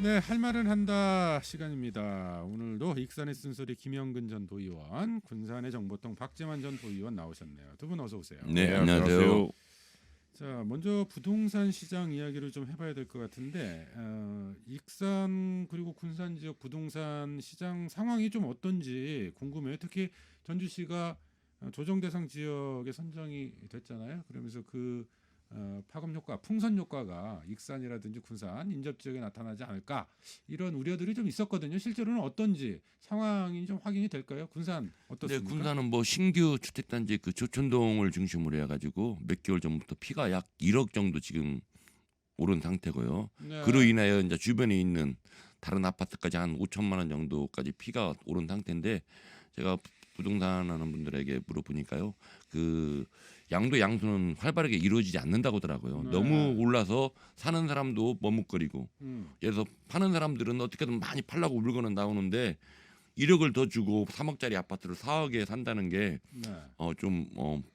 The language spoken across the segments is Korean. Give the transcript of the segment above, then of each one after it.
네, 할 말은 한다 시간입니다. 오늘도 익산의 쓴소리 김영근 전 도의원, 군산의 정보통 박재만 전 도의원 나오셨네요. 두 분 어서 오세요. 네, 안녕하세요. 자, 먼저 부동산 시장 이야기를 좀 해봐야 될 것 같은데, 익산 그리고 군산 지역 부동산 시장 상황이 좀 어떤지 궁금해요. 특히 전주시가 조정 대상 지역에 선정이 됐잖아요. 그러면서 그 파급 효과, 풍선 효과가 익산이라든지 군산 인접 지역에 나타나지 않을까 이런 우려들이 좀 있었거든요. 실제로는 어떤지 상황이 좀 확인이 될까요? 군산 네, 어떻습니까? 군산은 뭐 신규 주택단지 그 조촌동을 중심으로 해가지고 몇 개월 전부터 피가 약 1억 정도 지금 오른 상태고요. 네. 그로 인하여 이제 주변에 있는 다른 아파트까지 한 5천만 원 정도까지 피가 오른 상태인데 제가 부동산 하는 분들에게 물어보니까요. 그 양도 양수는 활발하게 이루어지지 않는다고 하더라고요. 네. 너무 올라서 사는 사람도 머뭇거리고 예를 들어서 파는 사람들은 어떻게든 많이 팔려고 물건은 나오는데 1억을 더 주고 3억짜리 아파트를 4억에 산다는 게 좀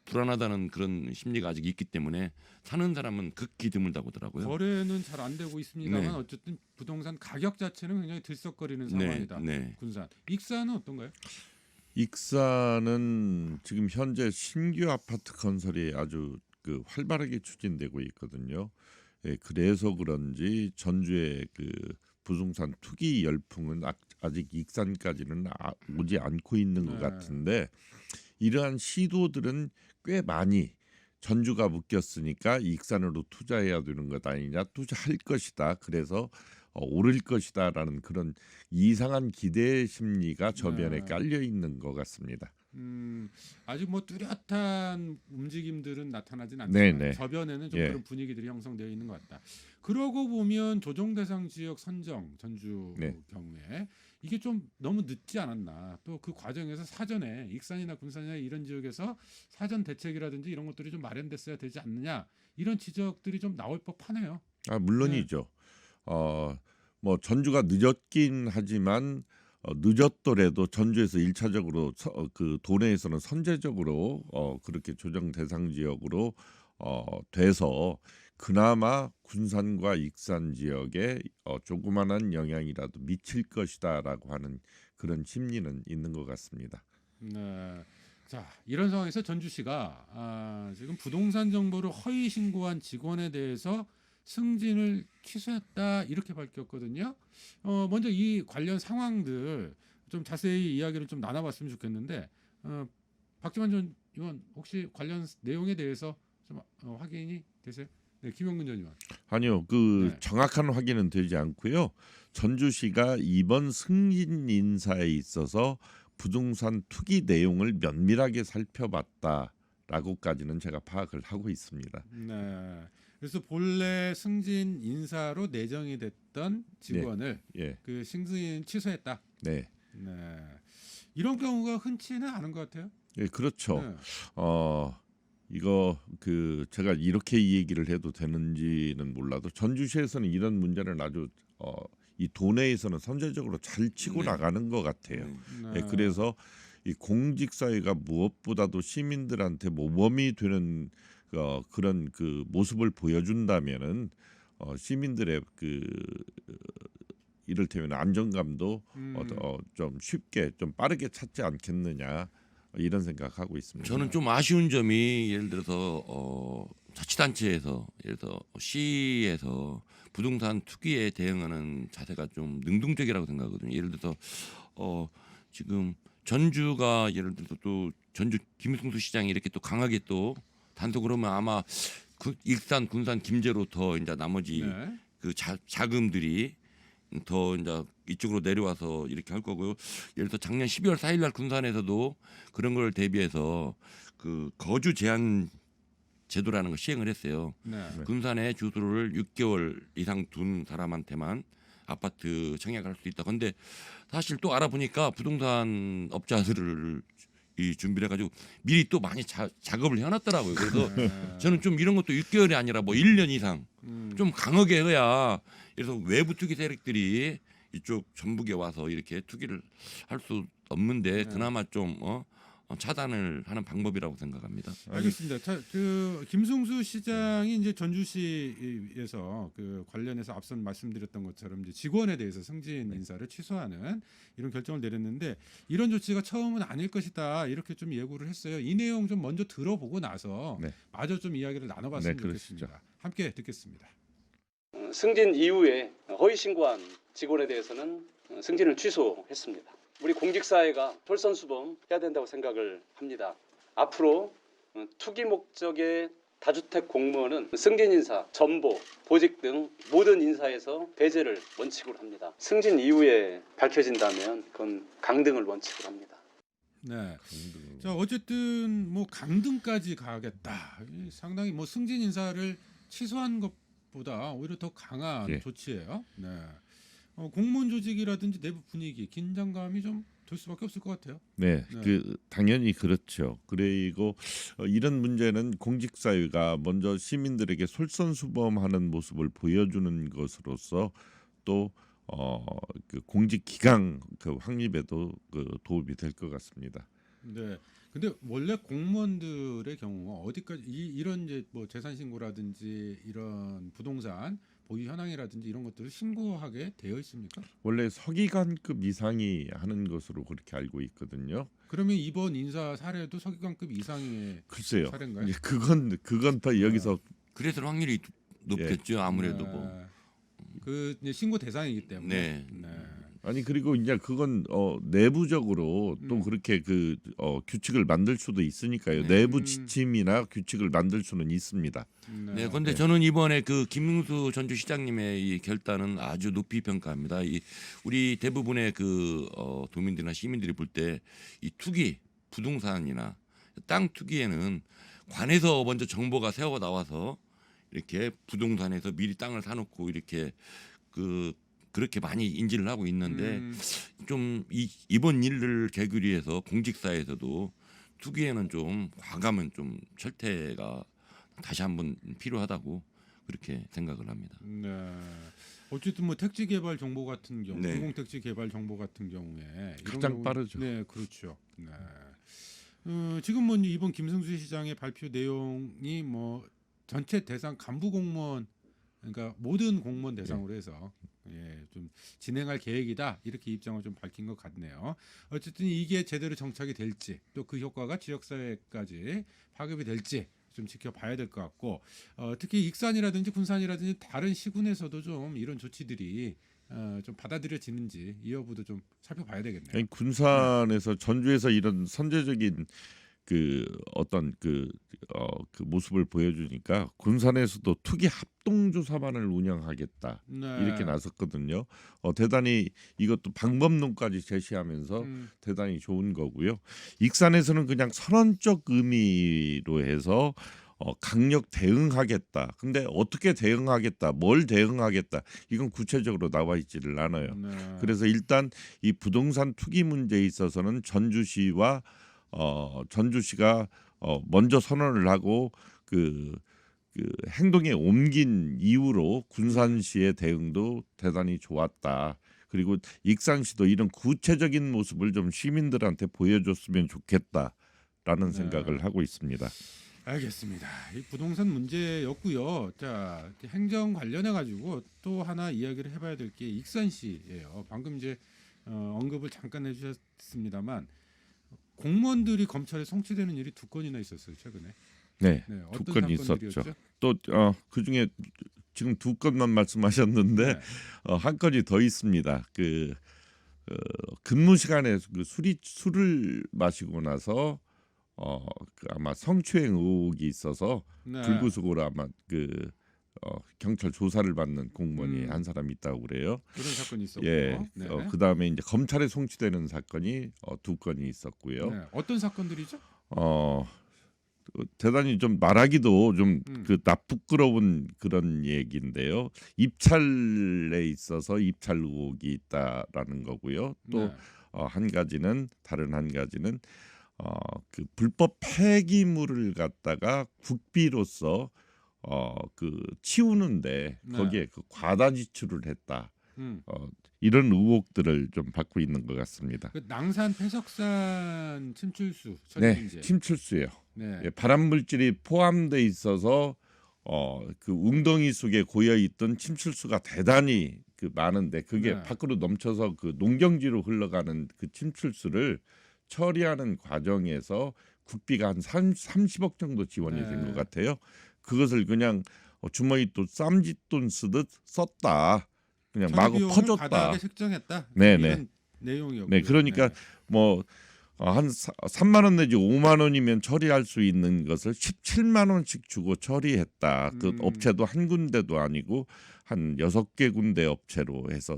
불안하다는 그런 심리가 아직 있기 때문에 사는 사람은 극히 드물다고 하더라고요. 거래는 잘 안 되고 있습니다만 네. 어쨌든 부동산 가격 자체는 굉장히 들썩거리는 네, 상황이다. 네. 군산, 익산은 어떤가요? 익산은 지금 현재 신규 아파트 건설이 아주 활발하게 추진되고 있거든요. 예, 그래서 그런지 전주의 그 부동산 투기 열풍은 아직 익산까지는 오지 않고 있는 것 네. 같은데 이러한 시도들은 꽤 많이 전주가 묶였으니까 익산으로 투자해야 되는 것 아니냐, 투자할 것이다. 그래서 오를 것이다라는 그런 이상한 기대 심리가 저변에 네. 깔려 있는 것 같습니다. 아직 뭐 뚜렷한 움직임들은 나타나진 네, 않지만 네. 저변에는 좀 예. 그런 분위기들이 형성되어 있는 것 같다. 그러고 보면 조정 대상 지역 선정 전주 네. 경우에 이게 좀 너무 늦지 않았나. 또 그 과정에서 사전에 익산이나 군산이나 이런 지역에서 사전 대책이라든지 이런 것들이 좀 마련됐어야 되지 않느냐. 이런 지적들이 좀 나올 법하네요. 물론이죠. 뭐 전주가 늦었긴 하지만 늦었더라도 전주에서 1차적으로 그 도내에서는 선제적으로 그렇게 조정 대상 지역으로 돼서 그나마 군산과 익산 지역에 조그만한 영향이라도 미칠 것이다라고 하는 그런 심리는 있는 것 같습니다. 네. 자, 이런 상황에서 전주시가 지금 부동산 정보를 허위 신고한 직원에 대해서 승진을 취소했다 이렇게 밝혔거든요. 먼저 이 관련 상황들 좀 자세히 이야기를 좀 나눠봤으면 좋겠는데 박지만 전 의원 혹시 관련 내용에 대해서 좀 확인이 되세요? 네, 김영근 전 의원. 아니요, 네. 정확한 확인은 되지 않고요. 전주시가 이번 승진 인사에 있어서 부동산 투기 내용을 면밀하게 살펴봤다라고까지는 제가 파악을 하고 있습니다. 네. 그래서 본래 승진 인사로 내정이 됐던 직원을 예, 그 승진 취소했다. 네, 네. 이런 경우가 흔치는 않은 것 같아요. 예, 그렇죠. 네. 이거 제가 이렇게 이 얘기를 해도 되는지는 몰라도 전주시에서는 이런 문제는 아주 이 도내에서는 선제적으로 잘 치고 네. 나가는 것 같아요. 네. 예, 그래서 이 공직사회가 무엇보다도 시민들한테 모범이 되는 그런 그 모습을 보여준다면은 시민들의 그 이를테면 안정감도 좀 쉽게 좀 빠르게 찾지 않겠느냐 이런 생각하고 있습니다. 저는 좀 아쉬운 점이 예를 들어서 자치단체에서 예를 들어 시에서 부동산 투기에 대응하는 자세가 좀 능동적이라고 생각하거든요. 예를 들어서 지금 전주가 예를 들어서 또 전주 김승수 시장이 이렇게 또 강하게 또 단속을 하면 아마 그 익산, 군산, 김제로 더 이제 나머지 네. 그 자금들이 더 이제 이쪽으로 내려와서 이렇게 할 거고요. 예를 들어 작년 12월 4일 날 군산에서도 그런 걸 대비해서 그 거주 제한 제도라는 걸 시행을 했어요. 네. 군산에 주소를 6개월 이상 둔 사람한테만 아파트 청약할 수 있다. 근데 사실 또 알아보니까 부동산 업자들을 이 준비를 해가지고 미리 또 많이 작업을 해놨더라고요. 그래서 네. 저는 좀 이런 것도 6개월이 아니라 뭐 1년 이상 좀 강하게 해야 그래서 외부 투기 세력들이 이쪽 전북에 와서 이렇게 투기를 할 수 없는데 네. 그나마 좀 차단을 하는 방법이라고 생각합니다. 알겠습니다. 자, 그 김승수 시장이 이제 전주시에서 그 관련해서 앞선 말씀드렸던 것처럼 이제 직원에 대해서 승진 인사를 취소하는 이런 결정을 내렸는데 이런 조치가 처음은 아닐 것이다 이렇게 좀 예고를 했어요. 이 내용 좀 먼저 들어보고 나서 네. 마저 좀 이야기를 나눠봤으면 네, 좋겠습니다. 함께 듣겠습니다. 승진 이후에 허위 신고한 직원에 대해서는 승진을 취소했습니다. 우리 공직사회가 솔선수범해야 된다고 생각을 합니다. 앞으로 투기 목적의 다주택 공무원은 승진 인사, 전보, 보직 등 모든 인사에서 배제를 원칙으로 합니다. 승진 이후에 밝혀진다면 그건 강등을 원칙으로 합니다. 네. 자, 어쨌든 뭐 강등까지 가겠다. 상당히 뭐 승진 인사를 취소한 것보다 오히려 더 강한 예. 조치예요. 네. 공무원 조직이라든지 내부 분위기, 긴장감이 좀 될 수밖에 없을 것 같아요. 네, 네. 그 당연히 그렇죠. 그리고 이런 문제는 공직사회가 먼저 시민들에게 솔선수범하는 모습을 보여주는 것으로서 또 그 공직 기강 그 확립에도 그 도움이 될 것 같습니다. 네. 근데 원래 공무원들의 경우 어디까지 이런 이제 뭐 재산 신고라든지 이런 부동산 보유 현황이라든지 이런 것들을 신고하게 되어 있습니까? 원래 서기관급 이상이 하는 것으로 그렇게 알고 있거든요. 그러면 이번 인사 사례도 서기관급 이상의 글쎄요. 사례인가요? 이제 그건 더 여기서 그래서 확률이 높겠죠. 아무래도 네. 뭐. 그 이제 신고 대상이기 때문에. 네. 아니 그리고 이제 그건 내부적으로 또 그렇게 그 규칙을 만들 수도 있으니까요. 네. 내부 지침이나 규칙을 만들 수는 있습니다. 네, 그런데 저는 이번에 그 김승수 전주시장님의 이 결단은 아주 높이 평가합니다. 우리 대부분의 그 도민들이나 시민들이 볼 때 이 투기, 부동산이나 땅 투기에는 관에서 먼저 정보가 새어 나와서 이렇게 부동산에서 미리 땅을 사놓고 이렇게 그렇게 많이 인지를 하고 있는데 좀 이번 일을 계기로 해서 공직사에서도 투기에는 좀 과감한 좀 철퇴가 다시 한번 필요하다고 그렇게 생각을 합니다. 네. 어쨌든 뭐 택지 개발 정보 같은 경우, 네. 공공 택지 개발 정보 같은 경우에 이런 가장 빠르죠. 네, 그렇죠. 네. 지금 뭐 이번 김승수 시장의 발표 내용이 뭐 전체 대상 간부 공무원 그러니까 모든 공무원 대상으로 해서 좀 진행할 계획이다 이렇게 입장을 좀 밝힌 것 같네요. 어쨌든 이게 제대로 정착이 될지 또 그 효과가 지역사회까지 파급이 될지 좀 지켜봐야 될 것 같고 특히 익산이라든지 군산이라든지 다른 시군에서도 좀 이런 조치들이 좀 받아들여지는지 이 여부도 좀 살펴봐야 되겠네요. 아니, 군산에서 전주에서 이런 선제적인 그 어떤 그 모습을 보여주니까 군산에서도 투기 합동조사반을 운영하겠다 네. 이렇게 나섰거든요. 대단히 이것도 방법론까지 제시하면서 대단히 좋은 거고요. 익산에서는 그냥 선언적 의미로 해서 강력 대응하겠다. 근데 어떻게 대응하겠다, 뭘 대응하겠다 이건 구체적으로 나와 있지를 않아요. 네. 그래서 일단 이 부동산 투기 문제에 있어서는 전주시가 먼저 선언을 하고 그 행동에 옮긴 이후로 군산시의 대응도 대단히 좋았다. 그리고 익산시도 이런 구체적인 모습을 좀 시민들한테 보여줬으면 좋겠다라는 생각을 하고 있습니다. 알겠습니다. 이 부동산 문제였고요. 자, 행정 관련해 가지고 또 하나 이야기를 해봐야 될 게 익산시예요. 방금 이제 언급을 잠깐 해주셨습니다만 공무원들이 검찰에 송치되는 일이 2건이나 있었어요 최근에. 네, 네, 2건 있었죠. 사건들이었죠? 또 그 중에 지금 2건만 말씀하셨는데 네. 한 건이 더 있습니다. 근무 시간에 술을 마시고 나서 아마 성추행 의혹이 있어서 네. 불구속으로 아마 경찰 조사를 받는 공무원이 한 사람 있다고 그래요. 그런 사건이 있었고. 예. 네. 그다음에 이제 검찰에 송치되는 사건이 2건이 있었고요. 네. 어떤 사건들이죠? 대단히 좀 말하기도 좀 음. 나쁘끄러운 그런 얘기인데요. 입찰에 있어서 입찰 의혹이 있다라는 거고요. 또 네. 다른 한 가지는 그 불법 폐기물을 갖다가 국비로서 치우는데 네. 거기에 그 과다 지출을 했다. 이런 의혹들을 좀 받고 있는 것 같습니다. 그 낭산 폐석산 침출수 처리 네, 문제. 침출수예요. 네. 예, 발암 물질이 포함돼 있어서 그 웅덩이 속에 고여 있던 침출수가 대단히 그 많은데 그게 네. 밖으로 넘쳐서 그 농경지로 흘러가는 그 침출수를 처리하는 과정에서 국비가 한 30억 정도 지원이 된 것 네. 같아요. 그것을 그냥 주머니 또 쌈짓돈 쓰듯 썼다. 그냥 처리 마구 비용을 퍼줬다. 과다하게 책정했다. 네네. 이런 내용이었고요. 네, 그러니까 네. 뭐 한 3만 원 내지 5만 원이면 처리할 수 있는 것을 17만 원씩 주고 처리했다. 그 업체도 한 군데도 아니고 한 6개 군데 업체로 해서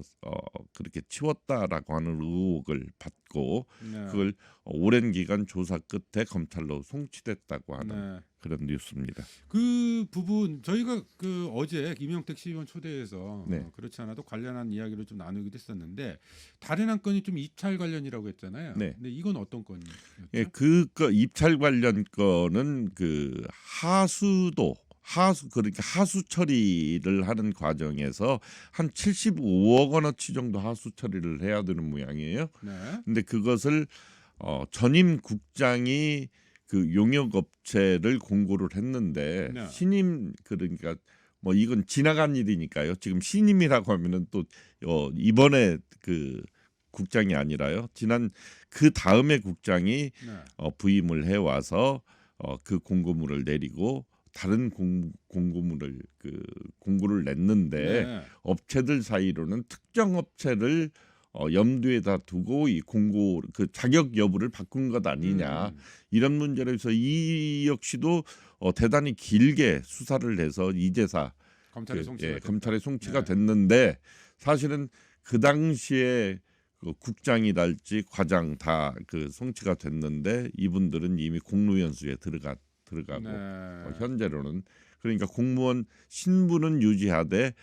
그렇게 치웠다라고 하는 의혹을 받고 네. 그걸 오랜 기간 조사 끝에 검찰로 송치됐다고 하는 네. 그런 뉴스입니다. 그 부분 저희가 그 어제 이명택 시의원 초대해서 네. 그렇지 않아도 관련한 이야기를 좀 나누기도 했었는데 다른 한 건이 좀 입찰 관련이라고 했잖아요. 네. 근데 이건 어떤 건이었죠? 예, 그 입찰 관련 거는 그 하수 그러니까 하수 처리를 하는 과정에서 한 75억 원어치 정도 하수 처리를 해야 되는 모양이에요. 네. 근데 그것을 전임 국장이 그 용역 업체를 공고를 했는데 네. 신임 그러니까 뭐 이건 지나간 일이니까요. 지금 신임이라고 하면은 또 이번에 그 국장이 아니라요. 지난 그 다음에 국장이 네. 부임을 해 와서 그 공고문을 내리고 다른 공고문을 그 공고를 냈는데 네. 업체들 사이로는 특정 업체를 염두에다 두고 이 공고 그 자격 여부를 바꾼 것 아니냐 이런 문제로 해서 이 역시도 대단히 길게 수사를 해서 이제사 검찰에 송치가 됐다. 검찰에 송치가 네. 됐는데 사실은 그 당시에 그 국장이랄지 과장 다 그 송치가 됐는데 이분들은 이미 공로연수에 들어가고 네. 현재로는 그러니까 공무원 신분은 유지하되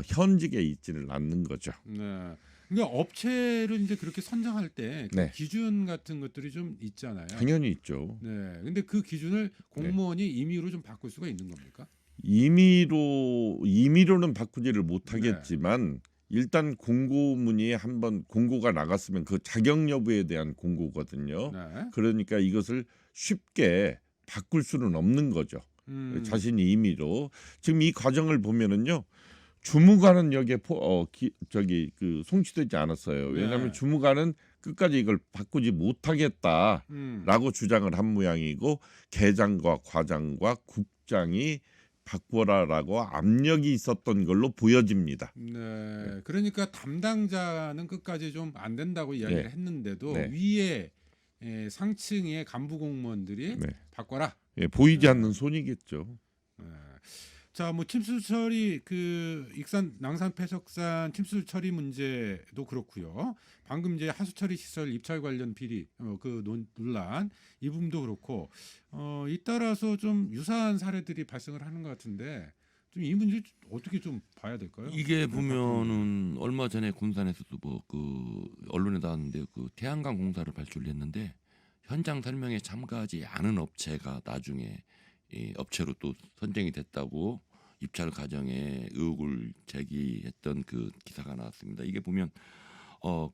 현직에 있지는 않는 거죠. 네. 그러니까 업체를 이제 그렇게 선정할 때그 네. 기준 같은 것들이 좀 있잖아요. 당연히 있죠. 네. 근데 그 기준을 공무원이 임의로 좀 바꿀 수가 있는 겁니까? 임의로는 바꾸지를 못하겠지만 일단 공고문이 한번 공고가 나갔으면 그 자격 여부에 대한 공고거든요. 네. 그러니까 이것을 쉽게 바꿀 수는 없는 거죠. 자신이 임의로 지금 이 과정을 보면은요. 주무관은 여기에 그 송치되지 않았어요. 왜냐하면 네. 주무관은 끝까지 이걸 바꾸지 못하겠다라고 주장을 한 모양이고 계장과 과장과 국장이 바꿔라라고 압력이 있었던 걸로 보여집니다. 네. 그러니까 담당자는 끝까지 좀 안 된다고 이야기를 네. 했는데도 네. 위에 상층의 간부 공무원들이 네. 바꿔라. 예, 보이지 네. 않는 손이겠죠. 네. 자, 뭐 침수 처리 그 익산 낭산 폐석산 침수 처리 문제도 그렇고요. 방금 이제 하수 처리 시설 입찰 관련 비리 그 논란 이 부분도 그렇고 잇따라서 좀 유사한 사례들이 발생을 하는 것 같은데 좀 이 문제 어떻게 좀 봐야 될까요? 이게 보면은 얼마 전에 군산에서도 뭐 그 언론에 나왔는데 그 태양광 공사를 발주를 했는데 현장 설명에 참가하지 않은 업체가 나중에 이 업체로 또 선정이 됐다고 입찰 과정에 의혹을 제기했던 그 기사가 나왔습니다. 이게 보면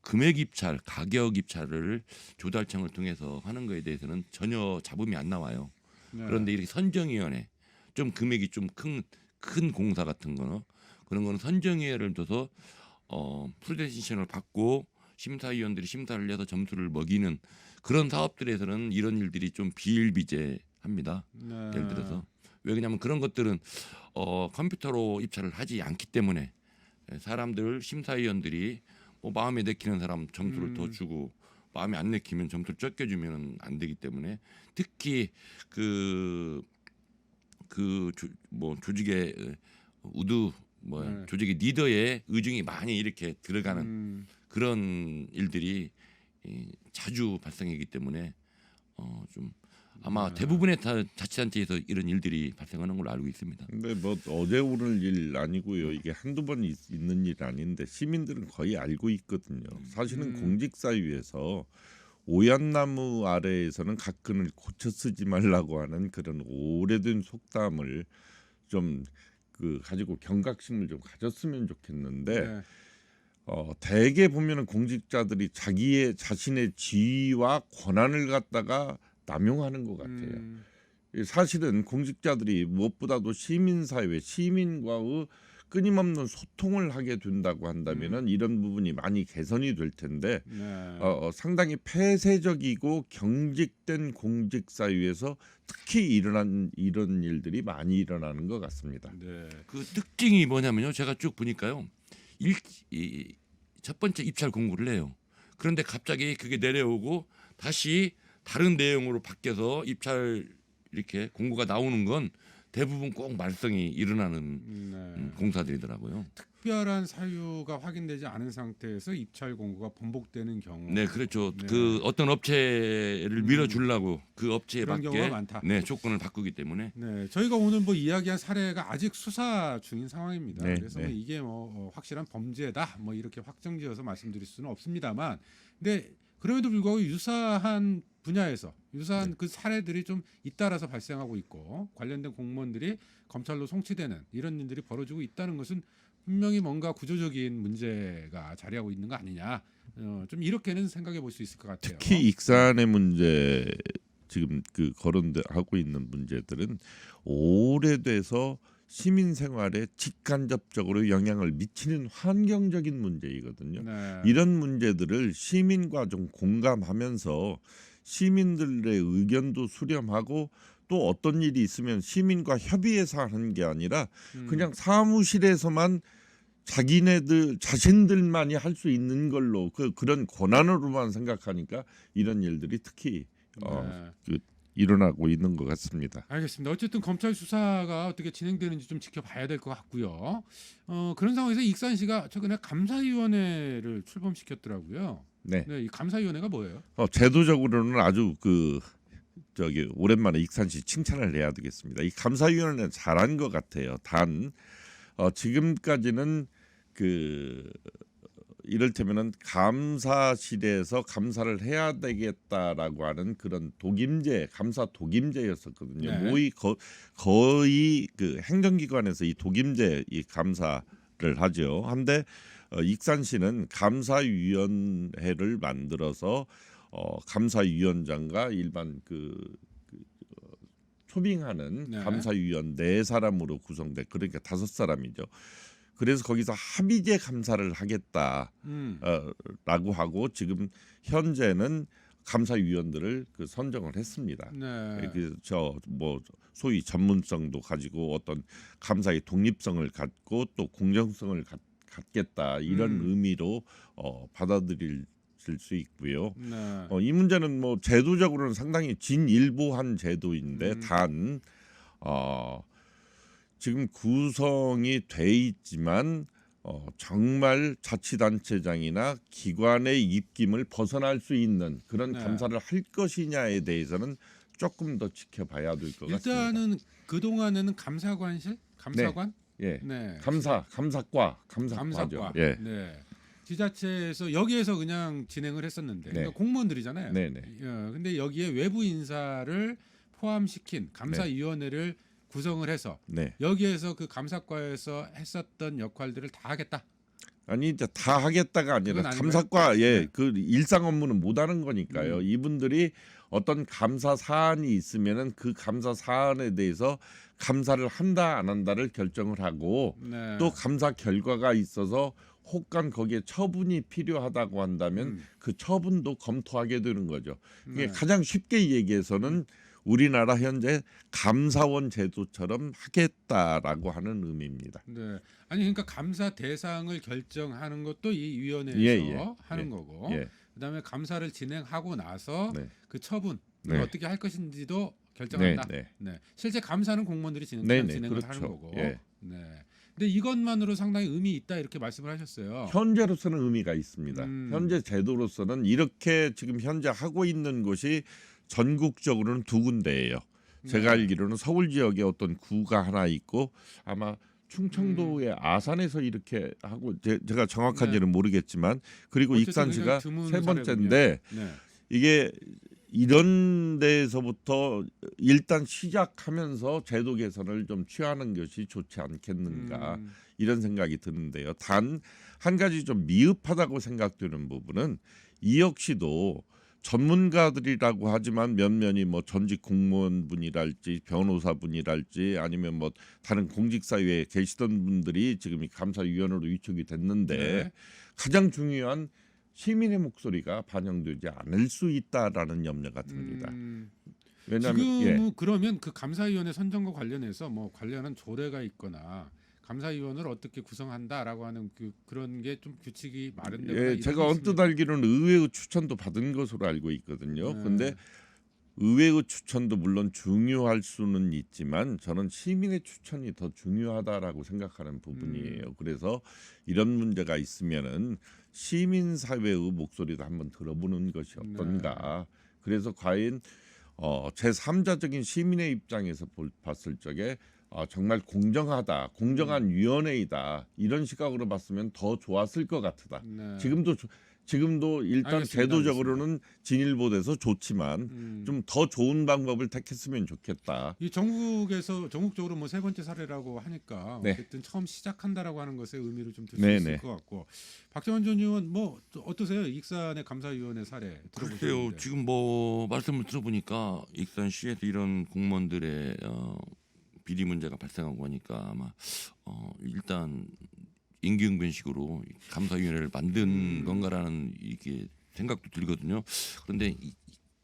금액 입찰, 가격 입찰을 조달청을 통해서 하는 거에 대해서는 전혀 잡음이 안 나와요. 네. 그런데 이렇게 선정위원회 좀 금액이 좀 큰 공사 같은 거는 그런 거는 선정위원회를 둬서 프레젠테이션을 받고 심사위원들이 심사를 해서 점수를 먹이는 그런 사업들에서는 이런 일들이 좀 비일비재합니다. 네. 예를 들어서 왜냐하면 그런 것들은 컴퓨터로 입찰을 하지 않기 때문에 사람들 심사위원들이 뭐 마음에 내키는 사람 점수를 더 주고 마음에 안 내키면 점수를 적게주면 안 되기 때문에 특히 조직의 네. 조직의 리더의 의중이 많이 이렇게 들어가는 그런 일들이 자주 발생하기 때문에 좀 아마 대부분의 자치단체에서 이런 일들이 발생하는 걸로 알고 있습니다. 근데 뭐 어제 오늘 일 아니고요. 이게 한두 번 있는 일 아닌데 시민들은 거의 알고 있거든요. 사실은 공직사유에서 오얏나무 아래에서는 각근을 고쳐 쓰지 말라고 하는 그런 오래된 속담을 좀 가지고 경각심을 좀 가졌으면 좋겠는데 네. 대개 보면은 공직자들이 자신의 지위와 권한을 갖다가 남용하는 것 같아요. 사실은 공직자들이 무엇보다도 시민사회, 시민과의 끊임없는 소통을 하게 된다고 한다면은 이런 부분이 많이 개선이 될 텐데 네. 상당히 폐쇄적이고 경직된 공직사회에서 특히 이런 일들이 많이 일어나는 것 같습니다. 네. 그 특징이 뭐냐면요. 제가 쭉 보니까요. 첫 번째 입찰 공고를 해요. 그런데 갑자기 그게 내려오고 다시 다른 내용으로 바뀌어서 입찰 이렇게 공고가 나오는 건 대부분 꼭 말썽이 일어나는 공사들이더라고요. 특별한 사유가 확인되지 않은 상태에서 입찰 공고가 번복되는 경우. 네, 그렇죠. 네. 그 어떤 업체를 밀어주려고 그 업체에 그런 경우가 맞게 많다. 네, 조건을 바꾸기 때문에 네, 저희가 오늘 뭐 이야기한 사례가 아직 수사 중인 상황입니다. 네, 그래서 뭐 네. 이게 확실한 범죄다 뭐 이렇게 확정지어서 말씀드릴 수는 없습니다만, 근데 그럼에도 불구하고 유사한 분야에서 유사한 그 사례들이 좀 잇따라서 발생하고 있고 관련된 공무원들이 검찰로 송치되는 이런 일들이 벌어지고 있다는 것은 분명히 뭔가 구조적인 문제가 자리하고 있는 거 아니냐. 좀 이렇게는 생각해 볼 수 있을 것 같아요. 특히 익산의 문제 지금 그 거론하고 있는 문제들은 오래돼서 시민 생활에 직간접적으로 영향을 미치는 환경적인 문제이거든요. 네. 이런 문제들을 시민과 좀 공감하면서 시민들의 의견도 수렴하고 또 어떤 일이 있으면 시민과 협의해서 하는 게 아니라 그냥 사무실에서만 자신들만이 할 수 있는 걸로 그런 권한으로만 생각하니까 이런 일들이 특히 네. 일어나고 있는 것 같습니다. 알겠습니다. 어쨌든 검찰 수사가 어떻게 진행되는지 좀 지켜봐야 될 것 같고요. 그런 상황에서 익산시가 최근에 감사위원회를 출범시켰더라고요. 네. 네, 이 감사위원회가 뭐예요? 제도적으로는 아주 오랜만에 익산시 칭찬을 해야 되겠습니다. 이 감사위원회는 잘한 것 같아요. 단 지금까지는 이를테면은 감사실에서 감사를 해야 되겠다라고 하는 그런 감사 독임제였었거든요. 네. 거의 그 행정기관에서 이 독임제 이 감사를 하죠. 한데 익산시는 감사위원회를 만들어서 감사위원장과 일반 초빙하는 네. 감사위원 4사람으로 구성돼 그러니까 5사람이죠. 그래서 거기서 합의제 감사를 하겠다라고 하고 지금 현재는 감사위원들을 선정을 했습니다. 네. 그래서 소위 전문성도 가지고 어떤 감사의 독립성을 갖고 또 공정성을 갖겠다 이런 의미로 받아들일 수 있고요. 네. 이 문제는 제도적으로는 상당히 진일보한 제도인데 단 지금 구성이 돼 있지만 정말 자치단체장이나 기관의 입김을 벗어날 수 있는 그런 네. 감사를 할 것이냐에 대해서는 조금 더 지켜봐야 될 것 같습니다. 일단은 그 동안에는 감사관실, 감사관, 예, 네, 감사과죠. 감사과, 예, 네, 지자체에서 여기에서 그냥 진행을 했었는데, 네. 그러니까 공무원들이잖아요. 네, 네. 근데 여기에 외부 인사를 포함시킨 감사위원회를 구성을 해서 네. 여기에서 그 감사과에서 했었던 역할들을 다 하겠다. 아니 이제 다 하겠다가 아니라 그건 아닌가요? 감사과 네. 그 일상 업무는 못 하는 거니까요. 이분들이 어떤 감사 사안이 있으면은 그 감사 사안에 대해서 감사를 한다 안 한다를 결정을 하고 네. 또 감사 결과가 있어서 혹간 거기에 처분이 필요하다고 한다면 그 처분도 검토하게 되는 거죠. 이게 네. 가장 쉽게 얘기해서는 우리나라 현재 감사원 제도처럼 하겠다라고 하는 의미입니다. 네. 아니 그러니까 감사 대상을 결정하는 것도 이 위원회에서 예. 하는 예. 거고, 예. 그다음에 감사를 진행하고 나서 네. 그 처분을 네. 어떻게 할 것인지도 결정한다. 네, 네. 실제 감사는 공무원들이 네, 진행을 그렇죠. 하는 거고. 예. 네. 근데 이것만으로 상당히 의미 있다 이렇게 말씀을 하셨어요. 현재로서는 의미가 있습니다. 음. 현재 제도로서는 이렇게 지금 현재 하고 있는 곳이 전국적으로는 2군데예요. 제가 네. 알기로는 서울 지역에 어떤 구가 하나 있고 아마 충청도의 아산에서 이렇게 하고 제가 정확한지는 모르겠지만 그리고 어쨌든 익산시가 굉장히 드문 3번째인데 네. 이게 이런 데에서부터 일단 시작하면서 제도 개선을 좀 취하는 것이 좋지 않겠는가 이런 생각이 드는데요. 단 한 가지 좀 미흡하다고 생각되는 부분은 이 역시도 전문가들이라고 하지만 면면이 뭐 전직 공무원분이랄지 변호사분이랄지 아니면 뭐 다른 공직사회에 계시던 분들이 지금 이 감사위원으로 위촉이 됐는데 네. 가장 중요한 시민의 목소리가 반영되지 않을 수 있다라는 염려가 듭니다. 왜냐하면 지금은 그러면 그 감사위원회 선정과 관련해서 뭐 관련한 조례가 있거나 감사위원을 어떻게 구성한다라고 하는 그런 게 좀 규칙이 마련되거나 예, 이런 제가 게 언뜻 있습니까? 알기로는 의회의 추천도 받은 것으로 알고 있거든요. 네. 근데 의회의 추천도 물론 중요할 수는 있지만 저는 시민의 추천이 더 중요하다라고 생각하는 부분이에요. 그래서 이런 문제가 있으면은 시민 사회의 목소리도 한번 들어보는 것이 어떤가. 그래서 과연 제3자적인 시민의 입장에서 봤을 적에 정말 공정하다, 공정한 위원회이다 이런 시각으로 봤으면 더 좋았을 것 같다. 네. 지금도 일단 알겠습니다. 제도적으로는 진일보돼서 좋지만 좀 더 좋은 방법을 택했으면 좋겠다. 이 전국적으로 뭐 세 번째 사례라고 하니까 네. 어쨌든 처음 시작한다라고 하는 것에 의미를 좀 둘 수 네, 있을 네. 것 같고 박정원 전 의원 뭐 어떠세요? 익산의 감사위원회 사례 글쎄요. 들어보셨는데. 지금 뭐 말씀을 들어보니까 익산시에서 이런 공무원들의 비리 문제가 발생하고 하니까 아마 일단 임기응변식으로 감사위원회를 만든 건가라는 이게 생각도 들거든요. 그런데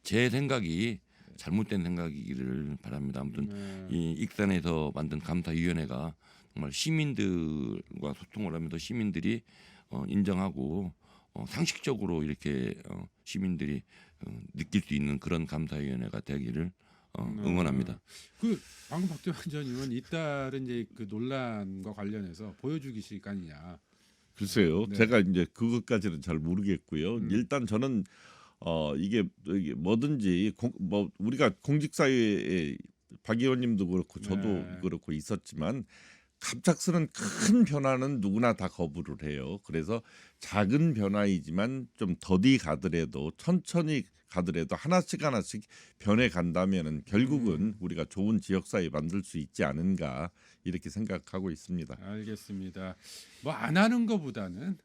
제 생각이 잘못된 생각이기를 바랍니다. 아무튼 이 익산에서 만든 감사위원회가 정말 시민들과 소통을 하면서 시민들이 인정하고 상식적으로 이렇게 시민들이 느낄 수 있는 그런 감사위원회가 되기를 응원합니다. 그 방금 박정원 전 의원 잇따른 이제 그 논란과 관련해서 보여주기 시간이냐. 글쎄요, 네. 제가 이제 그것까지는 잘 모르겠고요. 일단 저는 이게 뭐든지 뭐 우리가 공직사회에 박 의원님도 그렇고 저도 네. 그렇고 있었지만 갑작스런 큰 변화는 누구나 다 거부를 해요. 그래서 작은 변화이지만 좀 더디 가더라도 천천히 가더라도 하나씩 변해 간다면은 결국은 우리가 좋은 지역사회 만들 수 있지 않은가 이렇게 생각하고 있습니다. 알겠습니다. 뭐 안 하는 것보다는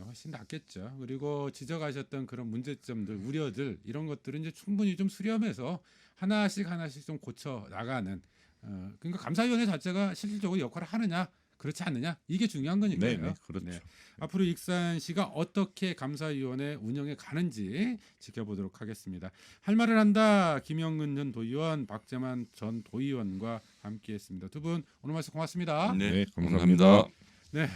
훨씬 낫겠죠. 그리고 지적하셨던 그런 문제점들, 우려들 이런 것들은 이제 충분히 좀 수렴해서 하나씩 좀 고쳐 나가는. 그러니까 감사위원회 자체가 실질적으로 역할을 하느냐, 그렇지 않느냐 이게 중요한 거니까요. 네, 그렇죠. 네. 앞으로 익산시가 어떻게 감사위원회 운영해 가는지 지켜보도록 하겠습니다. 할 말을 한다. 김영근 전 도의원, 박재만 전 도의원과 함께했습니다. 두 분 오늘 말씀 고맙습니다. 네, 감사합니다. 네.